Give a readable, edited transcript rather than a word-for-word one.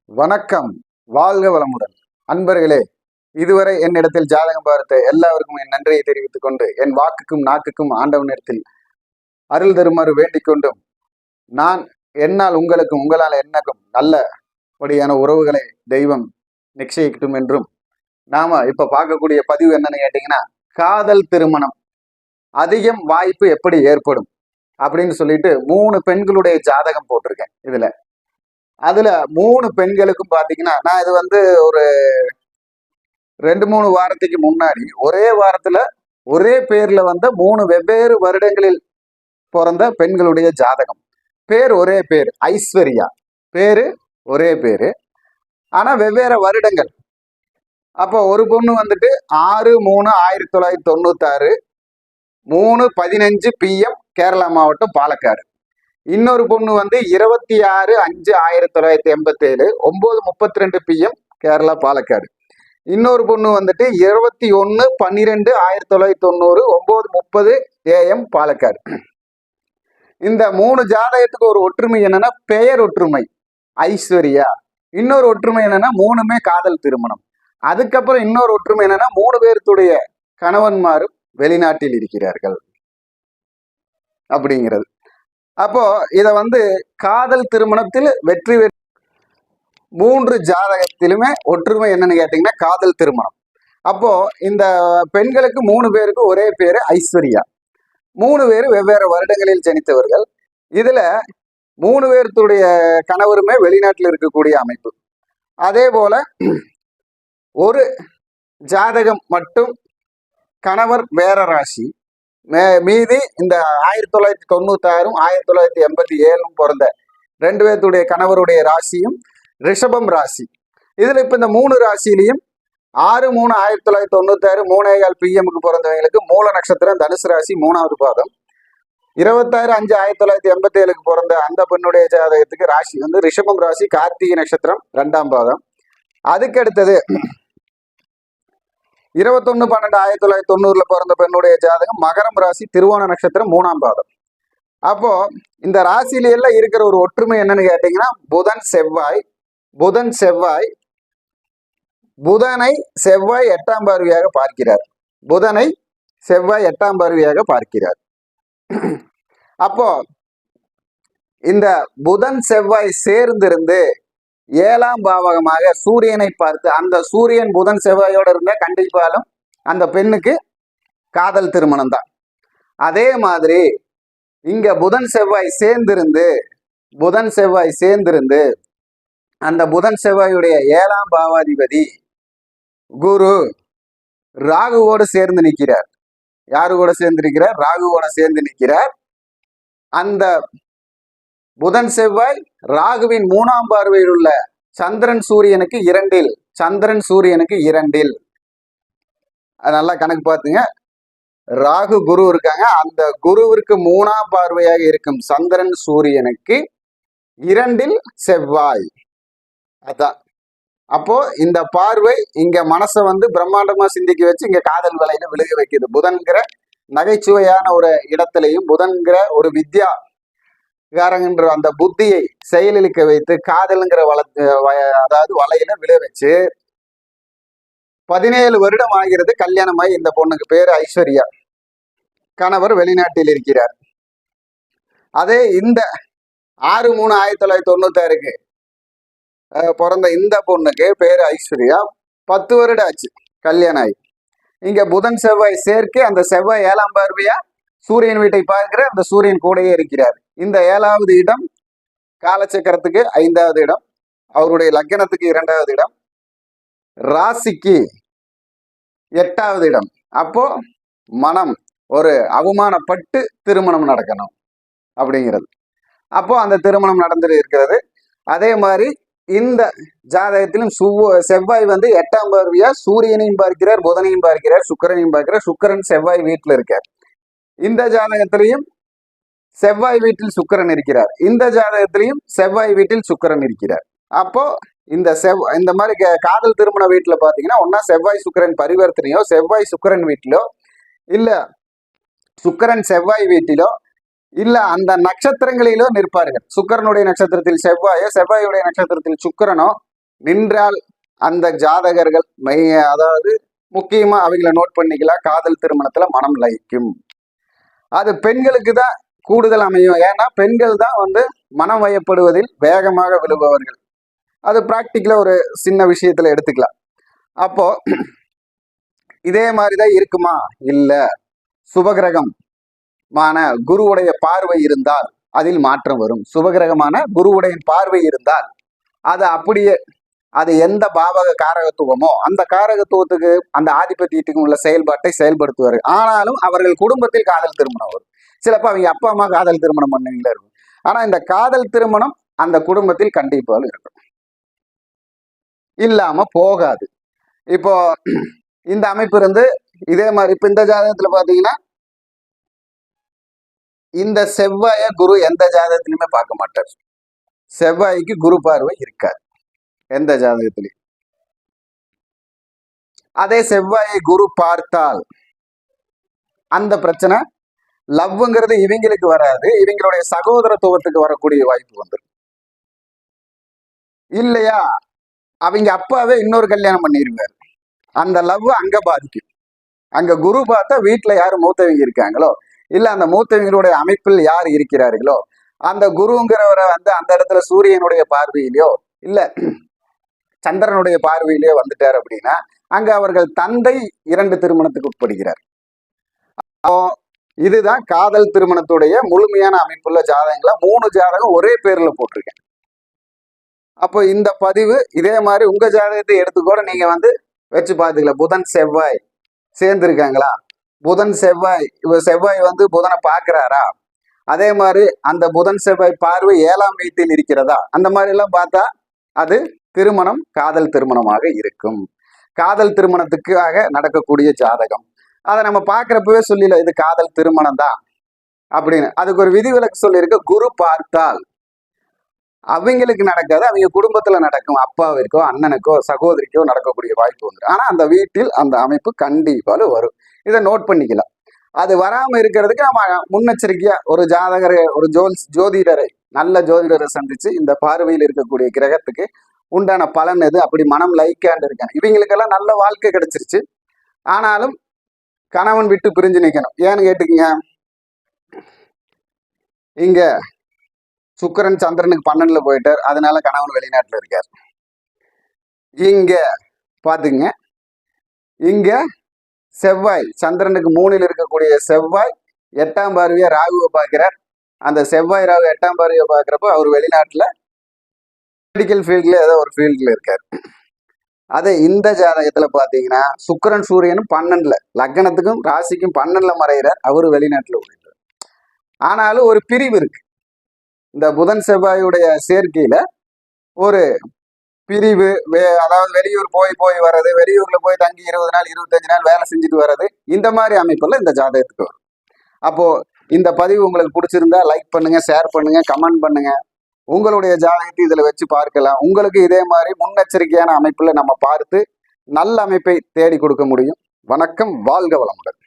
வணக்கம். வாழ்க வளமுடன். அன்பர்களே, இதுவரை என்னிடத்தில் ஜாதகம் பார்த்த எல்லாருக்கும் என் நன்றியை தெரிவித்துக் கொண்டு, என் வாக்குக்கும் நாக்குக்கும் ஆண்டவனிடத்தில் அருள் தருமாறு வேண்டிக் கொண்டும், நான் என்னால் உங்களுக்கும் உங்களால் என்னக்கும் நல்லபடியான உறவுகளை தெய்வம் நிச்சயிக்கட்டும் என்றும், நாம இப்ப பார்க்கக்கூடிய பதிவு என்னன்னு கேட்டீங்கன்னா, காதல் திருமணம் அதிகம் வாய்ப்பு எப்படி ஏற்படும் அப்படின்னு சொல்லிட்டு 3 பெண்களுடைய ஜாதகம் போட்டிருக்கேன். அதுல 3 பெண்களுக்கும் பாத்தீங்கன்னா, நான் இது ஒரு 2-3 வாரத்துக்கு முன்னாடி ஒரே வாரத்துல ஒரே பேர்ல 3 வெவ்வேறு வருடங்களில் பிறந்த பெண்களுடைய ஜாதகம். பேர் ஒரே பேர், ஐஸ்வர்யா. பேரு ஒரே பேரு, ஆனா வெவ்வேறு வருடங்கள். அப்போ ஒரு பொண்ணு 6/3/1996 3:15 PM கேரளா மாவட்டம் பாலக்காடு. இன்னொரு பொண்ணு 26/5/1987 9:32 PM கேரளா பாலக்காடு. இன்னொரு பொண்ணு 21/12/1990 9:30 AM பாலக்காடு. இந்த 3 ஜாதகத்துக்கு ஒரு ஒற்றுமை என்னன்னா, பெயர் ஒற்றுமை ஐஸ்வர்யா. இன்னொரு ஒற்றுமை என்னன்னா, 3மே காதல் திருமணம். அதுக்கப்புறம் இன்னொரு ஒற்றுமை என்னன்னா, 3 பேர்த்துடைய கணவன்மாரும் வெளிநாட்டில் இருக்கிறார்கள் அப்படிங்கிறது. அப்போ இத காதல் திருமணத்தில் வெற்றி 3 ஜாதகத்திலுமே ஒற்றுமை என்னன்னு கேட்டீங்கன்னா, காதல் திருமணம். அப்போ இந்த பெண்களுக்கு 3 பேருக்கு ஒரே பேரு ஐஸ்வர்யா. 3 பேரு வெவ்வேறு வருடங்களில் ஜனித்தவர்கள். இதுல 3 பேர்த்துடைய கணவருமே வெளிநாட்டில் இருக்கக்கூடிய அமைப்பு. அதே போல ஒரு ஜாதகம் மட்டும் கணவர் வேற ராசி, மீதி இந்த 1996 1987 பிறந்த 2 பேர்த்துடைய கணவருடைய ராசியும் ரிஷபம் ராசி. இதுல இப்ப இந்த 3 ராசியிலையும் 6/3/1996 3:15 PM பிறந்தவங்களுக்கு மூல நட்சத்திரம் தனுசு ராசி 3வது பாதம். 26/5/1987 பிறந்த அந்த பெண்ணுடைய ஜாதகத்துக்கு ராசி ரிஷபம் ராசி கார்த்திகை நட்சத்திரம் 2ஆம் பாதம். அதுக்கு அடுத்தது 21/12/1990 பிறந்த பெண்ணுடைய ஜாதகம் மகரம் ராசி திருவோண நட்சத்திரம் 3ஆம் பாதம். அப்போ இந்த ராசியில எல்லாம் இருக்கிற ஒரு ஒற்றுமை என்னன்னு கேட்டீங்கன்னா, புதனை செவ்வாய் 8ஆம் பார்வையாக பார்க்கிறார். புதனை செவ்வாய் 8ஆம் பார்வையாக பார்க்கிறார். அப்போ இந்த புதன் செவ்வாய் சேர்ந்திருந்து 7ஆம் பாவகமாக சூரியனை பார்த்து, அந்த சூரியன் புதன் செவ்வாயோட இருந்தா கண்டிப்பாலும் அந்த பெண்ணுக்கு காதல் திருமணம் தான். அதே மாதிரி இங்க புதன் செவ்வாய் சேர்ந்திருந்து அந்த புதன் செவ்வாயுடைய 7ஆம் பாவாதிபதி குரு ராகுவோடு சேர்ந்து நிற்கிறார். யாரு கூட சேர்ந்து நிற்கிறார்? ராகுவோட சேர்ந்து நிற்கிறார். அந்த புதன் செவ்வாய் ராகுவின் 3ஆம் பார்வையில் உள்ள சந்திரன் சூரியனுக்கு 2. அது நல்லா கணக்கு பார்த்துங்க. ராகு குரு இருக்காங்க. அந்த குருவிற்கு 3ஆம் பார்வையாக இருக்கும் சந்திரன் சூரியனுக்கு 2 செவ்வாய். அதான். அப்போ இந்த பார்வை இங்க மனசை பிரம்மாண்டமா சிந்திக்க வச்சு இங்க காதல் வலையில விழுக வைக்குது. புதன்கிற நகைச்சுவையான ஒரு இடத்திலையும், புதன்கிற ஒரு வித்யாகாரங்கிற அந்த புத்தியை செயலிழக்க வைத்து காதலுங்கிற அதாவது வலையில விழ வச்சு 17 வருடம் ஆகிறது கல்யாணமாய். இந்த பொண்ணுக்கு பேரு ஐஸ்வர்யா. கணவர் வெளிநாட்டில் இருக்கிறார். அதே இந்த 6/3/1996 பிறந்த இந்த பொண்ணுக்கு பேரு ஐஸ்வர்யா. 10 வருடம் ஆச்சு கல்யாணம் ஆகி. இங்க புதன் செவ்வாய் சேர்க்கை, அந்த செவ்வாய் 7ஆம் பார்வையா சூரியன் வீட்டை பார்க்கிற, அந்த சூரியன் கூடயே இருக்கிறார். இந்த 7வது இடம் காலச்சக்கரத்துக்கு 5வது இடம், அவருடைய லக்னத்துக்கு 2வது இடம், ராசிக்கு 8வது இடம். அப்போ மனம் ஒரு அவமானப்பட்டு திருமணம் நடக்கணும் அப்படிங்கிறது. அப்போ அந்த திருமணம் நடந்துட்டு இருக்கிறது. அதே மாதிரி இந்த ஜாதகத்திலும் செவ்வாய் 8ஆம் பார்வையா சூரியனையும் பார்க்கிறார், புதனையும் பார்க்கிறார், சுக்கிரனையும் பார்க்கிறார். சுக்கிரன் செவ்வாய் வீட்டில் இருக்கார். இந்த ஜாதகத்திலையும் செவ்வாய் வீட்டில் சுக்கிரன் இருக்கிறார். இந்த ஜாதகத்திலையும் செவ்வாய் வீட்டில் சுக்கிரன் இருக்கிறார். அப்போ இந்த மாதிரி காதல் திருமண வீட்டுல பாத்தீங்கன்னா, ஒன்னா செவ்வாய் சுக்கிரன் பரிவர்த்தனையோ, செவ்வாய் சுக்கிரன் வீட்டிலோ, இல்ல சுக்கிரன் செவ்வாய் வீட்டிலோ, இல்ல அந்த நட்சத்திரங்களிலோ நிற்பார்கள். சுக்கிரனுடைய நட்சத்திரத்தில் செவ்வாயோ, செவ்வாயுடைய நட்சத்திரத்தில் சுக்கிரனோ, நின்றால் அந்த ஜாதகர்கள் அதாவது முக்கியமா அவங்கள நோட் பண்ணிக்கலாம், காதல் திருமணத்துல மனம் லயிக்கும். அது பெண்களுக்கு தான் கூடுதல் அமையும். ஏன்னா பெண்கள் தான் வந்து மனம் வயப்படுவதில் வேகமாக விழுபவர்கள். அது பிராக்டிக்கலா ஒரு சின்ன விஷயத்துல எடுத்துக்கலாம். அப்போ இதே மாதிரிதான் இருக்குமா? இல்ல, சுபகிரகமான குருவுடைய பார்வை இருந்தால் அதில் மாற்றம் வரும். சுபகிரகமான குருவுடைய பார்வை இருந்தால் அது அப்படியே, அது எந்த பாவக காரகத்துவமோ அந்த காரகத்துவத்துக்கு அந்த ஆதிபத்தியத்துக்கும் உள்ள செயல்பாட்டை செயல்படுத்துவார். ஆனாலும் அவர்கள் குடும்பத்தில் காதல் திருமணம் வரும். சிலப்போ அவங்க அப்பா அம்மா காதல் திருமணம் பண்ணீங்களா இருக்கும். ஆனா இந்த காதல் திருமணம் அந்த குடும்பத்தில் கண்டிப்பாக இருக்கும், இல்லாம போகாது. இப்போ இந்த அமைப்பு இருந்து இதே மாதிரி இப்ப இந்த ஜாதகத்துல பாத்தீங்கன்னா இந்த செவ்வாய குரு எந்த ஜாதகத்திலுமே பார்க்க மாட்டார். செவ்வாய்க்கு குரு பார்வை இருக்காது எந்த ஜாதகத்திலையும். அதே செவ்வாயை குரு பார்த்தால் அந்த பிரச்சனை லவ்ங்கிறது இவங்களுக்கு வராது, இவங்களுடைய சகோதரத்துவத்துக்கு வரக்கூடிய வாய்ப்பு வந்துடும். இல்லையா அவங்க அப்பாவே இன்னொரு கல்யாணம் பண்ணிருவாரு, அந்த லவ் அங்க பாதிக்கும். அங்க குரு பார்த்தா வீட்டுல யாரு மூத்தவங்க இருக்காங்களோ, இல்ல அந்த மூத்தவங்களுடைய அமைப்பில் யார் இருக்கிறார்களோ, அந்த குருங்கிறவரை வந்து அந்த இடத்துல சூரியனுடைய பார்வையிலையோ இல்ல சந்திரனுடைய பார்வையிலேயே வந்துட்டார் அப்படின்னா அங்க அவர்கள் தந்தை 2 திருமணத்துக்கு உட்படுகிறார். இதுதான் காதல் திருமணத்துடைய முழுமையான அமைப்புள்ள ஜாதகங்களை 3 ஜாதகம் ஒரே பேர்ல போட்டிருக்கேன். அப்போ இந்த பதிவு இதே மாதிரி உங்க ஜாதகத்தை எடுத்துக்கூட நீங்க வந்து வச்சு பார்த்துக்கல. புதன் செவ்வாய் சேர்ந்து இருக்காங்களா, புதன் செவ்வாய், செவ்வாய் வந்து புதனை பார்க்கிறாரா, அதே மாதிரி அந்த புதன் செவ்வாய் பார்வை 7ஆம் வீட்டில் இருக்கிறதா, அந்த மாதிரி எல்லாம் பார்த்தா அது திருமணம் காதல் திருமணமாக இருக்கும். காதல் திருமணத்துக்காக நடக்கக்கூடிய ஜாதகம். அதை நம்ம பார்க்குறப்பவே சொல்லல இது காதல் திருமணம் தான் அப்படின்னு. அதுக்கு ஒரு விதிவிலக்கு சொல்லியிருக்கு. குரு பார்த்தால் அவங்களுக்கு நடக்காது, அவங்க குடும்பத்துல நடக்கும், அப்பாவிற்கோ அண்ணனுக்கோ சகோதரிக்கோ நடக்கக்கூடிய வாய்ப்பு வந்துடும். ஆனா அந்த வீட்டில் அந்த அமைப்பு கண்டிப்பாக வரும். இதை நோட் பண்ணிக்கலாம். அது வராம இருக்கிறதுக்கு நம்ம முன்னெச்சரிக்கையா ஒரு ஜாதகரை, ஒரு ஜோதிடரை, நல்ல ஜோதிடரை சந்திச்சு இந்த பார்வையில் இருக்கக்கூடிய கிரகத்துக்கு உண்டான பலன் எது, அப்படி மனம் லைக்காண்டு இருக்காங்க. இவங்களுக்கெல்லாம் நல்ல வாழ்க்கை கிடைச்சிருச்சு, ஆனாலும் கணவன் விட்டு பிரிஞ்சு நிற்கணும். ஏன்னு கேட்டுக்கீங்க, இங்க சுக்கிரன் சந்திரனுக்கு 12ல போயிட்டார், அதனால கணவன் வெளிநாட்டுல இருக்கார். இங்க பாத்துங்க, இங்க செவ்வாய் சந்திரனுக்கு 3ல் இருக்கக்கூடிய செவ்வாய் 8ஆம் பார்வையா ராகுவை பார்க்கிறார். அந்த செவ்வாய் ராகு 8ஆம் பார்வையை பார்க்கிறப்போ அவர் வெளிநாட்டுல மெடிக்கல் ஃபீல்ட்ல ஏதோ ஒரு ஃபீல்ட்ல இருக்காரு. அதே இந்த ஜாதகத்துல பாத்தீங்கன்னா சுக்கிரன் சூரியனும் 12ல, லக்னத்துக்கும் ராசிக்கும் 12ல மறைகிறார், அவரு வெளிநாட்டுல போயிட்டார். ஆனாலும் ஒரு பிரிவு இருக்கு. இந்த புதன் செவ்வாயுடைய சேர்க்கையில ஒரு பிரிவு, அதாவது வெளியூர் போய் வர்றது, வெளியூர்ல போய் தங்கி 20 நாள் 25 நாள் வேலை செஞ்சுட்டு வர்றது, இந்த மாதிரி அமைப்புல இந்த ஜாதகத்துக்கு வரும். அப்போ இந்த பதிவு உங்களுக்கு பிடிச்சிருந்தா லைக் பண்ணுங்க, ஷேர் பண்ணுங்க, கமெண்ட் பண்ணுங்க. உங்களுடைய ஜாதகத்தை இதுல வச்சு பார்க்கலாம். உங்களுக்கு இதே மாதிரி முன்னெச்சரிக்கையான அமைப்புல நம்ம பார்த்து நல்ல அமைப்பை தேடி கொடுக்க முடியும். வணக்கம், வாழ்க வளமுடன்.